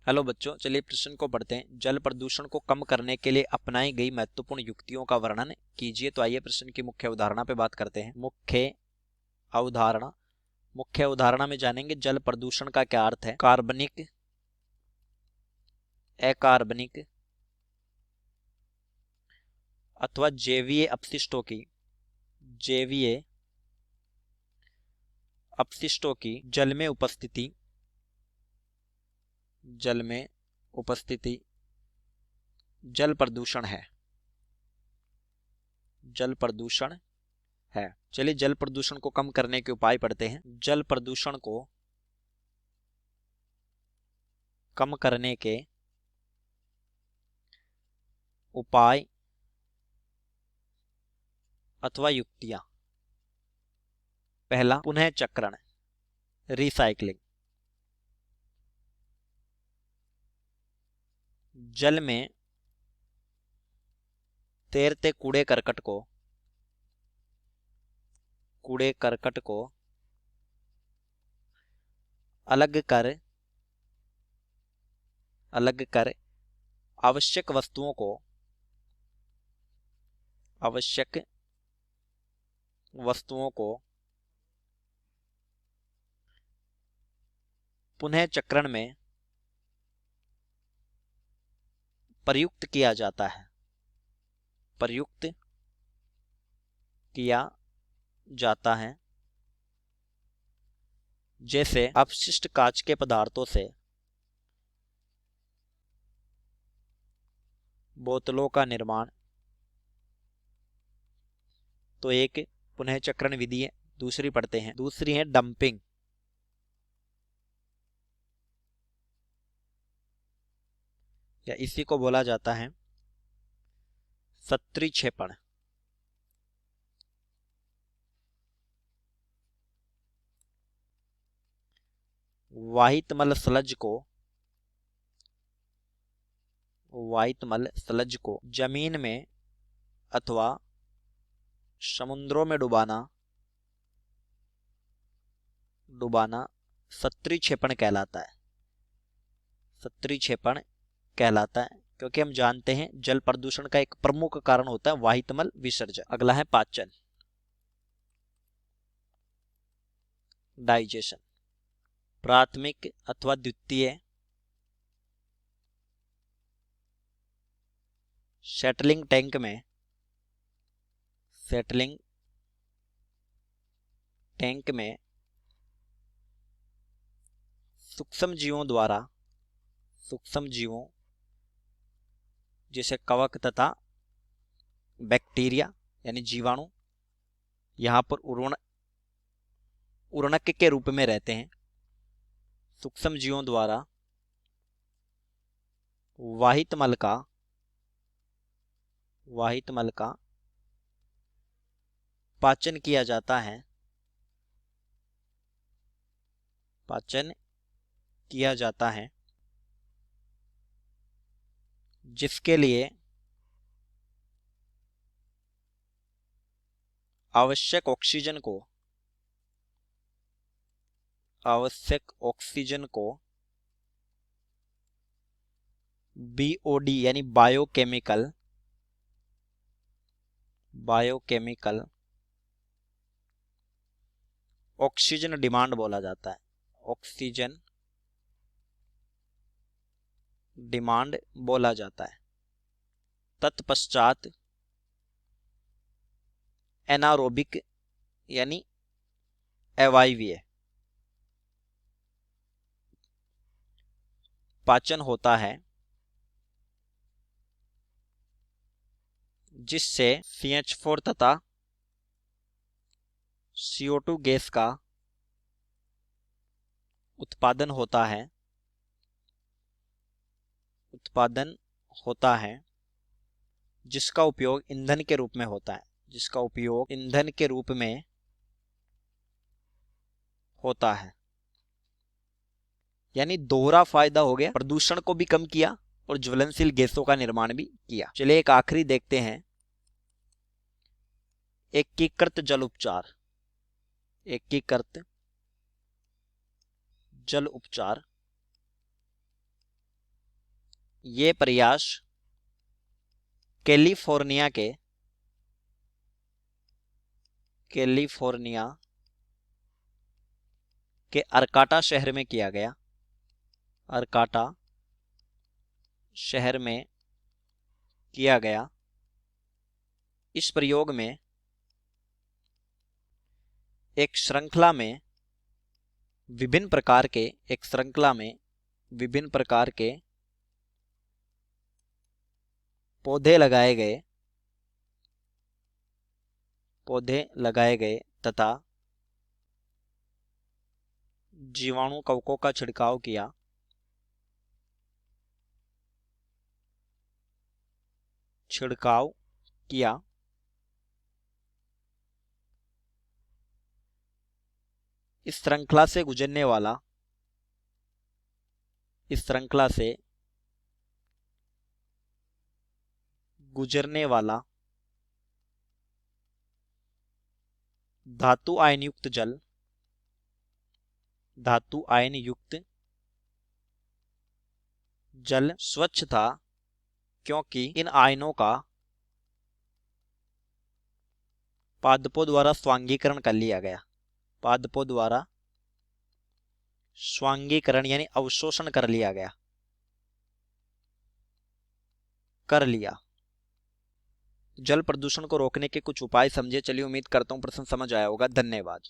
Hello बच्चों, चलिए प्रश्न को पढ़ते हैं। जल प्रदूषण को कम करने के लिए अपनाई गई महत्वपूर्ण युक्तियों का वर्णन कीजिए। तो आइए प्रश्न की मुख्य अवधारणा पे बात करते हैं। मुख्य अवधारणा में जानेंगे जल प्रदूषण का क्या अर्थ है। कार्बनिक, अकार्बनिक अथवा जैवीय अपशिष्टों की जल में उपस्थिति जल प्रदूषण है। चलिए जल प्रदूषण को कम करने के उपाय पढ़ते हैं। जल प्रदूषण को कम करने के उपाय अथवा युक्तियां। पहला, पुनः चक्रण, रिसाइकलिंग। जल में तैरते कूड़े करकट को अलग कर आवश्यक वस्तुओं को पुनः चक्रण में प्रयुक्त किया जाता है। जैसे अपशिष्ट कांच के पदार्थों से बोतलों का निर्माण, तो एक पुनः चक्रण विधि है। दूसरी पढ़ते हैं। दूसरी है डंपिंग। या इसी को बोला जाता है सत्रिक्षेपण। वाहित मल स्लज को जमीन में अथवा समुद्रों में डुबाना सत्रिक्षेपण कहलाता है। क्योंकि हम जानते हैं जल प्रदूषण का एक प्रमुख कारण होता है वाहित मल विसर्जन। अगला है पाचन, डाइजेशन। प्राथमिक अथवा द्वितीय सेटलिंग टैंक में सूक्ष्म जीवों जैसे कवक तथा बैक्टीरिया यानी जीवाणु यहाँ पर उर्णक के रूप में रहते हैं। सूक्ष्म जीवों द्वारा वाहित मल का पाचन किया जाता है जिसके लिए आवश्यक ऑक्सीजन को BOD यानी बायोकेमिकल ऑक्सीजन डिमांड बोला जाता है। तत्पश्चात एनारोबिक यानी अवायवीय पाचन होता है जिससे CH4 तथा CO2 गैस का उत्पादन होता है जिसका उपयोग ईंधन के रूप में होता है। यानी दोहरा फायदा हो गया, प्रदूषण को भी कम किया और ज्वलनशील गैसों का निर्माण भी किया। चलिए एक आखिरी देखते हैं, एकीकृत जल उपचार ये प्रयास कैलिफोर्निया के अर्काटा शहर में किया गया। अर्काटा शहर में किया गया। इस प्रयोग में एक श्रृंखला में विभिन्न प्रकार के पौधे लगाए गए तथा जीवाणु कवकों का छिड़काव किया। इस श्रृंखला से गुजरने वाला धातु आयन युक्त जल स्वच्छ था, क्योंकि इन आयनों का पादपों द्वारा स्वांगीकरण यानी अवशोषण कर लिया। जल प्रदूषण को रोकने के कुछ उपाय समझे। चलिए, उम्मीद करता हूं प्रश्न समझ आया होगा। धन्यवाद।